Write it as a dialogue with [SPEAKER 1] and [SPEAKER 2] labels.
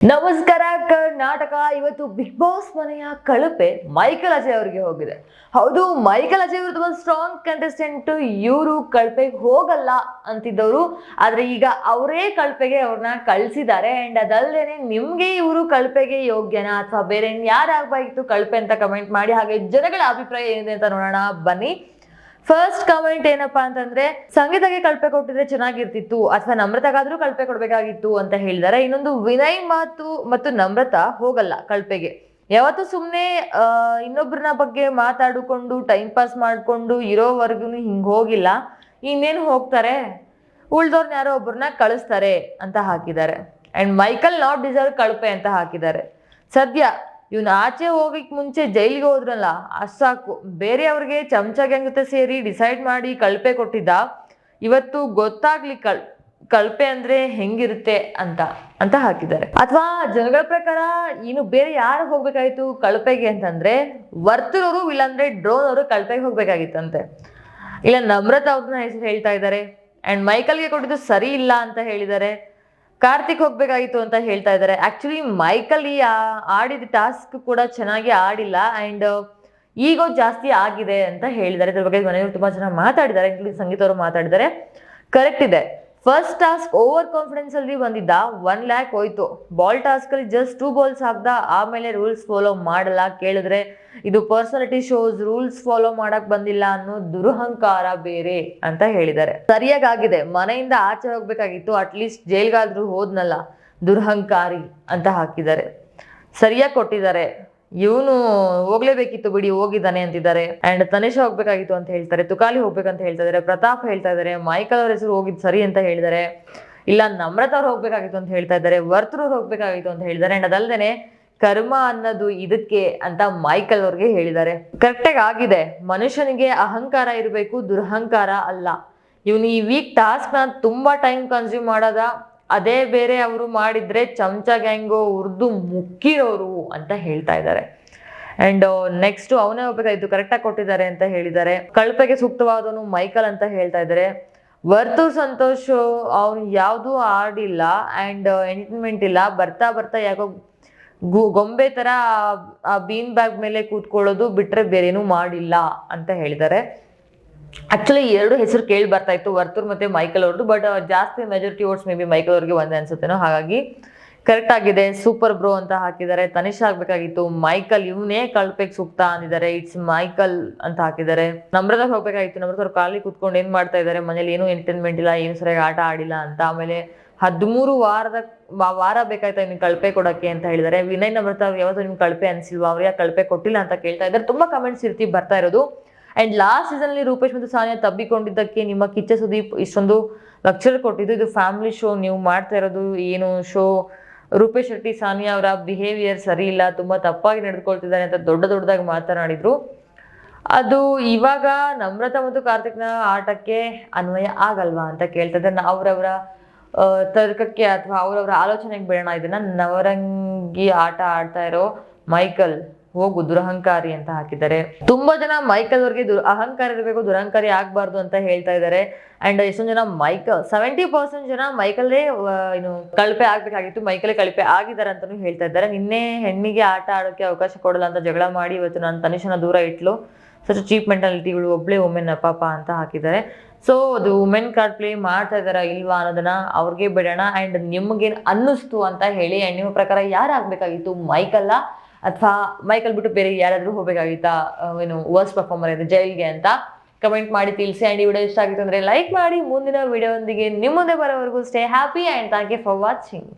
[SPEAKER 1] ನಮಸ್ಕಾರ ಕರ್ನಾಟಕ. ಇವತ್ತು big boss ಮನೆಯ ಕಳಪೆ ಮೈಕಲ್ ಅಜಯ್ ಅವರಿಗೆ ಹೋಗಿದೆ. ಹೌದು, ಮೈಕಲ್ ಅಜಯ್ ಅವರು ತುಂಬಾ ಸ್ಟ್ರಾಂಗ್ ಕಂಟೆಸ್ಟೆಂಟ್. ಇವರು ಕಳಪೆಗೆ ಹೋಗಲ್ಲ ಅಂತಿದ್ದವರು, ಆದ್ರೆ ಈಗ ಅವರೇ ಕಳಪೆಗೆ ಅವ್ರನ್ನ ಕಳ್ಸಿದ್ದಾರೆ. ಅಂಡ್ ಅದಲ್ಲದೆ ನಿಮ್ಗೆ ಇವರು ಕಳಪೆಗೆ ಯೋಗ್ಯನಾ ಅಥವಾ ಬೇರೆ ಯಾರಾಗಬೇಕಿತ್ತು ಕಳಪೆ ಅಂತ ಕಮೆಂಟ್ ಮಾಡಿ. ಹಾಗೆ ಜನಗಳ ಅಭಿಪ್ರಾಯ ಏನಿದೆ ಅಂತ ನೋಡೋಣ ಬನ್ನಿ. ಫಸ್ಟ್ ಕಮೆಂಟ್ ಏನಪ್ಪಾ ಅಂತಂದ್ರೆ, ಸಂಗೀತಗೆ ಕಳಪೆ ಕೊಟ್ಟಿದ್ರೆ ಚೆನ್ನಾಗಿರ್ತಿತ್ತು ಅಥವಾ ನಮ್ರತಗಾದ್ರೂ ಕಳಪೆ ಕೊಡ್ಬೇಕಾಗಿತ್ತು ಅಂತ ಹೇಳಿದಾರೆ. ಇನ್ನೊಂದು, ವಿನಯ್ ಮತ್ತು ನಮ್ರತಾ ಹೋಗಲ್ಲ ಕಳಪೆಗೆ. ಯಾವತ್ತೂ ಸುಮ್ಮನೆ ಇನ್ನೊಬ್ರನ್ನ ಬಗ್ಗೆ ಮಾತಾಡಿಕೊಂಡು ಟೈಮ್ ಪಾಸ್ ಮಾಡ್ಕೊಂಡು ಇರೋವರೆಗೂ ಹಿಂಗ್ ಹೋಗಿಲ್ಲ, ಇನ್ನೇನು ಹೋಗ್ತಾರೆ, ಉಳ್ದವ್ರನ್ನ ಯಾರೋ ಒಬ್ಬರನ್ನ ಕಳಿಸ್ತಾರೆ ಅಂತ ಹಾಕಿದ್ದಾರೆ. ಅಂಡ್ ಮೈಕಲ್ ನಾಟ್ ಡಿಸರ್ವ್ ಕಳಪೆ ಅಂತ ಹಾಕಿದ್ದಾರೆ. ಸದ್ಯ ಇವನು ಆಚೆ ಹೋಗಕ್ಕೆ ಮುಂಚೆ ಜೈಲಿಗೆ ಹೋದ್ರಲ್ಲ, ಅಷ್ಟು ಸಾಕು. ಬೇರೆಯವ್ರಿಗೆ ಚಮಚ ಗ್ಯಾಂಗ್ ಜೊತೆ ಸೇರಿ ಡಿಸೈಡ್ ಮಾಡಿ ಕಳಪೆ ಕೊಟ್ಟಿದ್ದ. ಇವತ್ತು ಗೊತ್ತಾಗ್ಲಿ ಕಳಪೆ ಅಂದ್ರೆ ಹೆಂಗಿರುತ್ತೆ ಅಂತ ಹಾಕಿದ್ದಾರೆ. ಅಥವಾ ಜನಗಳ ಪ್ರಕಾರ ಇನ್ನು ಬೇರೆ ಯಾರು ಹೋಗ್ಬೇಕಾಗಿತ್ತು ಕಳಪೆಗೆ ಅಂತಂದ್ರೆ, ವರ್ತೂರವರು ಇಲ್ಲಾಂದ್ರೆ ಡ್ರೋನ್ ಅವರು ಕಳಪೆಗೆ ಹೋಗ್ಬೇಕಾಗಿತ್ತಂತೆ. ಇಲ್ಲ ನಮ್ರತಾ ಅವ್ರನ್ನ ಹೆಸರು ಹೇಳ್ತಾ ಇದ್ದಾರೆ. ಅಂಡ್ ಮೈಕಲ್ಗೆ ಕೊಟ್ಟಿದ್ದು ಸರಿ ಇಲ್ಲ ಅಂತ ಹೇಳಿದ್ದಾರೆ. ಕಾರ್ತಿಕ್ ಹೋಗ್ಬೇಕಾಗಿತ್ತು ಅಂತ ಹೇಳ್ತಾ ಇದ್ದಾರೆ. ಆಕ್ಚುಲಿ ಮೈಕಲ್ ಈ ಆಡಿದ ಟಾಸ್ಕ್ ಕೂಡ ಚೆನ್ನಾಗಿ ಆಡಿಲ್ಲ ಅಂಡ್ ಈಗೋ ಜಾಸ್ತಿ ಆಗಿದೆ ಅಂತ ಹೇಳಿದ್ದಾರೆ. ಇದ್ರ ಬಗ್ಗೆ ಮನೆಯವರು ತುಂಬಾ ಜನ ಮಾತಾಡಿದ್ದಾರೆ, ಇನ್ಕ್ಲೂಡಿಂಗ್ ಸಂಗೀತ ಅವರು ಮಾತಾಡಿದ್ದಾರೆ. ಕರೆಕ್ಟ್ ಇದೆ. ಫಸ್ಟ್ ಟಾಸ್ಕ್ ಓವರ್ ಕಾನ್ಫಿಡೆನ್ಸ್ ಅಲ್ಲಿ ಬಂದಿದ್ದ, 1 lakh ಹೋಯ್ತು. ಬಾಲ್ ಟಾಸ್ಕ್ ಅಲ್ಲಿ ಜಸ್ಟ್ 2 balls ಹಾಕ್ದ, ಆಮೇಲೆ ರೂಲ್ಸ್ ಫಾಲೋ ಮಾಡಲ್ಲ. ಕೇಳಿದ್ರೆ ಇದು ಪರ್ಸನಾಲಿಟಿ ಶೋಸ್, ರೂಲ್ಸ್ ಫಾಲೋ ಮಾಡಕ್ ಬಂದಿಲ್ಲ ಅನ್ನೋ ದುರಹಂಕಾರ ಬೇರೆ ಅಂತ ಹೇಳಿದ್ದಾರೆ. ಸರಿಯಾಗಿದೆ, ಮನೆಯಿಂದ ಆಚೆ ಹೋಗ್ಬೇಕಾಗಿತ್ತು, ಅಟ್ಲೀಸ್ಟ್ ಜೈಲ್ಗಾದ್ರೂ ಹೋದ್ನಲ್ಲ, ದುರಹಂಕಾರಿ ಅಂತ ಹಾಕಿದ್ದಾರೆ. ಸರಿಯಾಗಿ ಕೊಟ್ಟಿದ್ದಾರೆ. ಇವನು ಹೋಗ್ಲೇಬೇಕಿತ್ತು ಬಿಡಿ, ಹೋಗಿದ್ದಾನೆ ಅಂತಿದ್ದಾರೆ. ಅಂಡ್ ತನಿಷಾ ಹೋಗ್ಬೇಕಾಗಿತ್ತು ಅಂತ ಹೇಳ್ತಾರೆ, ತುಕಾಲಿ ಹೋಗ್ಬೇಕಂತ ಹೇಳ್ತಾ ಇದಾರೆ, ಪ್ರತಾಪ್ ಹೇಳ್ತಾ ಇದಾರೆ, ಮೈಕಲ್ ಅವ್ರ ಹೆಸರು ಹೋಗಿದ್ ಸರಿ ಅಂತ ಹೇಳಿದ್ದಾರೆ. ಇಲ್ಲ ನಮ್ರತಾ ಅವ್ರು ಹೋಗ್ಬೇಕಾಗಿತ್ತು ಅಂತ ಹೇಳ್ತಾ ಇದ್ದಾರೆ, ವರ್ತೂರ್ ಹೋಗ್ಬೇಕಾಗಿತ್ತು ಅಂತ ಹೇಳಿದ್ದಾರೆ. ಅಂಡ್ ಅದಲ್ದೇನೆ ಕರ್ಮ ಅನ್ನೋದು ಇದಕ್ಕೆ ಅಂತ ಮೈಕಲ್ ಅವ್ರಿಗೆ ಹೇಳಿದ್ದಾರೆ. ಕರೆಕ್ಟಾಗಿ ಆಗಿದೆ. ಮನುಷ್ಯನಿಗೆ ಅಹಂಕಾರ ಇರಬೇಕು, ದುರಹಂಕಾರ ಅಲ್ಲ. ಇವನು ಈ ವೀಕ್ ಟಾಸ್ಕ್ ನ ತುಂಬಾ ಟೈಮ್ ಕನ್ಸ್ಯೂಮ್ ಮಾಡೋದ, ಅದೇ ಬೇರೆ ಅವರು ಮಾಡಿದ್ರೆ ಚಮಚ ಗ್ಯಾಂಗು ಉರ್ದು ಮುಕ್ಕಿರೋರು ಅಂತ ಹೇಳ್ತಾ ಇದ್ದಾರೆ. ಅಂಡ್ ನೆಕ್ಸ್ಟ್ ಅವನೇ ಹೋಗ್ಬೇಕಾಯ್ತು, ಕರೆಕ್ಟಾಗಿ ಕೊಟ್ಟಿದ್ದಾರೆ ಅಂತ ಹೇಳಿದ್ದಾರೆ. ಕಳಪೆಗೆ ಸೂಕ್ತವಾದವನು ಮೈಕಲ್ ಅಂತ ಹೇಳ್ತಾ ಇದ್ದಾರೆ. ವರ್ತೂರ್ ಸಂತೋಷ್ ಅವ್ನು ಯಾವ್ದೂ ಆಡಿಲ್ಲ ಅಂಡ್ ಎಂಟರ್ಟೈನ್ಮೆಂಟ್ ಇಲ್ಲ. ಬರ್ತಾ ಯಾಕೋ ಗೊಂಬೆ ತರ ಆ ಬೀನ್ ಬ್ಯಾಗ್ ಮೇಲೆ ಕೂತ್ಕೊಳ್ಳೋದು ಬಿಟ್ರೆ ಬೇರೇನೂ ಮಾಡಿಲ್ಲ ಅಂತ ಹೇಳಿದ್ದಾರೆ. ಆಕ್ಚುಲಿ 2 ಹೆಸರು ಕೇಳಿ ಬರ್ತಾ ಇತ್ತು, ವರ್ತೂರ್ ಮತ್ತೆ ಮೈಕಲ್ ಅವ್ರದ್ದು. ಬಟ್ ಜಾಸ್ತಿ majority oats may be Michael ಅವ್ರಿಗೆ ಒಂದೇ ಅನ್ಸುತ್ತೇನೋ. ಹಾಗಾಗಿ ಕರೆಕ್ಟ್ ಆಗಿದೆ. ಸೂಪರ್ ಬ್ರೋ ಅಂತ ಹಾಕಿದ್ದಾರೆ. ತನಿಷಾ ಆಗ್ಬೇಕಾಗಿತ್ತು, ಮೈಕಲ್ ಇವನೇ ಕಳಪೆಗೆ ಸೂಕ್ತ ಅಂದಿದ್ದಾರೆ. ಇಟ್ಸ್ ಮೈಕಲ್ ಅಂತ ಹಾಕಿದ್ದಾರೆ. ನಮ್ರತಾ ಹೋಗ್ಬೇಕಾಗಿತ್ತು, ನಮ್ರತಾ ಅವ್ರು ಖಾಲಿ ಕುತ್ಕೊಂಡು ಏನ್ ಮಾಡ್ತಾ ಇದ್ದಾರೆ, ಮನೇಲಿ ಏನೂ ಎಂಟರ್ಟೈನ್ಮೆಂಟ್ ಇಲ್ಲ, ಏನು ಸರಿಯಾಗಿ ಆಟ ಆಡಿಲ್ಲ ಅಂತ. ಆಮೇಲೆ 13 ವಾರ ಬೇಕಾಯ್ತಾ ನಿಮ್ಗೆ ಕಳಪೆ ಕೊಡಕ್ಕೆ ಅಂತ ಹೇಳಿದ್ದಾರೆ. ವಿನಯ್ ನಮ್ರತಾ ಯಾವತ್ತೂ ನಿಮ್ಗೆ ಕಳಪೆ ಅನ್ಸಿಲ್ವಾ, ಅವ್ರು ಯಾಕೆ ಕಳಪೆ ಕೊಟ್ಟಿಲ್ಲ ಅಂತ ಕೇಳ್ತಾ ಇದ್ದಾರೆ. ತುಂಬಾ ಕಮೆಂಟ್ಸ್ ಬರ್ತಾ ಇರೋದು. ಅಂಡ್ ಲಾಸ್ಟ್ ಸೀಸನ್ ಅಲ್ಲಿ ರೂಪೇಶ್ ಮತ್ತು ಸಾನಿಯಾ ತಬ್ಬಿಕೊಂಡಿದ್ದಕ್ಕೆ ನಿಮ್ಮ ಕಿಚ್ಚ ಸುದೀಪ್ ಇಷ್ಟೊಂದು ಲೆಕ್ಚರ್ ಕೊಟ್ಟಿದ್ದು. ಇದು ಫ್ಯಾಮಿಲಿ ಶೋ, ನೀವು ಮಾಡ್ತಾ ಇರೋದು ಏನು ಶೋ? ರೂಪೇಶ್ ಶೆಟ್ಟಿ ಸಾನಿಯಾ ಅವರ ಬಿಹೇವಿಯರ್ ಸರಿ ಇಲ್ಲ, ತುಂಬಾ ತಪ್ಪಾಗಿ ನಡೆದುಕೊಳ್ತಿದ್ದಾರೆ ಅಂತ ದೊಡ್ಡದಾಗಿ ಮಾತನಾಡಿದ್ರು. ಅದು ಇವಾಗ ನಮ್ರತಾ ಮತ್ತು ಕಾರ್ತಿಕ್ನ ಆಟಕ್ಕೆ ಅನ್ವಯ ಆಗಲ್ವಾ ಅಂತ ಕೇಳ್ತಾ ಇದ್ದಾರೆ. ಅವರವರ ತರ್ಕಕ್ಕೆ ಅಥವಾ ಅವರವರ ಆಲೋಚನೆಗೆ ಬಿಡೋಣ ಇದನ್ನ. ನವರಂಗಿ ಆಟ ಆಡ್ತಾ ಇರೋ ಮೈಕಲ್ ಹೋಗು ದುರಹಂಕಾರಿ ಅಂತ ಹಾಕಿದ್ದಾರೆ. ತುಂಬಾ ಜನ ಮೈಕಲ್ ಅವ್ರಿಗೆ ಅಹಂಕಾರ ಇರಬೇಕು, ದುರಹಂಕಾರಿ ಆಗ್ಬಾರ್ದು ಅಂತ ಹೇಳ್ತಾ ಇದ್ದಾರೆ. ಅಂಡ್ ಎಷ್ಟೊಂದು ಜನ 70% ಜನ ಮೈಕಲ್ೇ ಏನು ಕಳಪೆ ಆಗ್ಬೇಕಾಗಿತ್ತು, ಮೈಕಲ್ ಕಳಪೆ ಆಗಿದ್ದಾರೆ ಅಂತಾನು ಹೇಳ್ತಾ ಇದ್ದಾರೆ. ನಿನ್ನೆ ಹೆಣ್ಣಿಗೆ ಆಟ ಆಡೋಕೆ ಅವಕಾಶ ಕೊಡಲ್ಲ ಅಂತ ಜಗಳ ಮಾಡಿ ಇವತ್ತು ನಾನು ತನಿಷನ ದೂರ ಇಟ್ಲು, ಸಚ್ ಚೀಪ್ ಮೆಂಟಾಲಿಟಿಗಳು, ಒಬ್ಳೆ ವುಮೆನ್ ಪಾಪ ಅಂತ ಹಾಕಿದ್ದಾರೆ. ಸೊ ಅದು ವುಮೆನ್ ಕಾರ್ಡ್ ಪ್ಲೇ ಮಾಡ್ತಾ ಇದಾರ ಇಲ್ವಾ ಅನ್ನೋದನ್ನ ಅವ್ರಿಗೆ ಬಿಡೋಣ. ಅಂಡ್ ನಿಮ್ಗೇನ್ ಅನ್ನಿಸ್ತು ಅಂತ ಹೇಳಿ. ಅಂಡ್ ನಿಮ್ಮ ಪ್ರಕಾರ ಯಾರಾಗಬೇಕಾಗಿತ್ತು, ಮೈಕಲ್ಲ ಅಥವಾ ಮೈಕಲ್ ಬಿಟ್ಟು ಬೇರೆ ಯಾರಾದ್ರೂ ಹೋಗ್ಬೇಕಾಗಿತ್ತಾ ಏನು ವರ್ಸ್ಟ್ ಪರ್ಫಾರ್ಮರ್ ಇದೆ ಜೈಲ್ಗೆ ಅಂತ ಕಮೆಂಟ್ ಮಾಡಿ ತಿಳಿಸಿ. ಅಂಡ್ ಈ ವಿಡಿಯೋ ಇಷ್ಟ ಆಗಿತ್ತು ಅಂದ್ರೆ ಲೈಕ್ ಮಾಡಿ. ಮುಂದಿನ ವಿಡಿಯೋದೊಂದಿಗೆ ನಿಮ್ಮ ಮುಂದೆ ಬರೋವರೆಗೂ stay happy and thank you for watching.